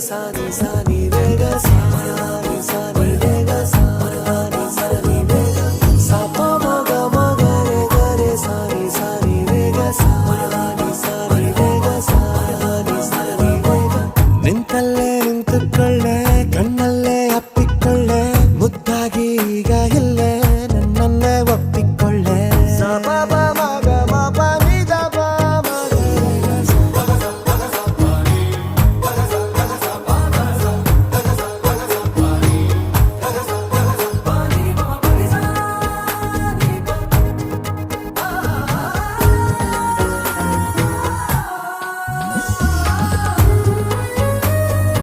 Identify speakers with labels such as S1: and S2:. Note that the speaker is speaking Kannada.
S1: ಸಾನಿ ಸಾನಿ ರೇಗ ಸಾನಿ ಸಾನಿ ರೇಗ ಸಾನಿ ಸಾನಿ ರೇಗ ಸಾಪ ಮಗ ಮಗ ರೇ ಗರೆ ಸಾನಿ ಸಾನಿ ರೇಗ ಸಾನಿ ಸಾನಿ ರೇಗ ಸಾನಿ ಸಾನಿ ರೇಗ ನಿಂತಲ್ಲೇ ನಿಂತುಕೊಳ್ಳೆ ಕಣ್ಣಲ್ಲೇ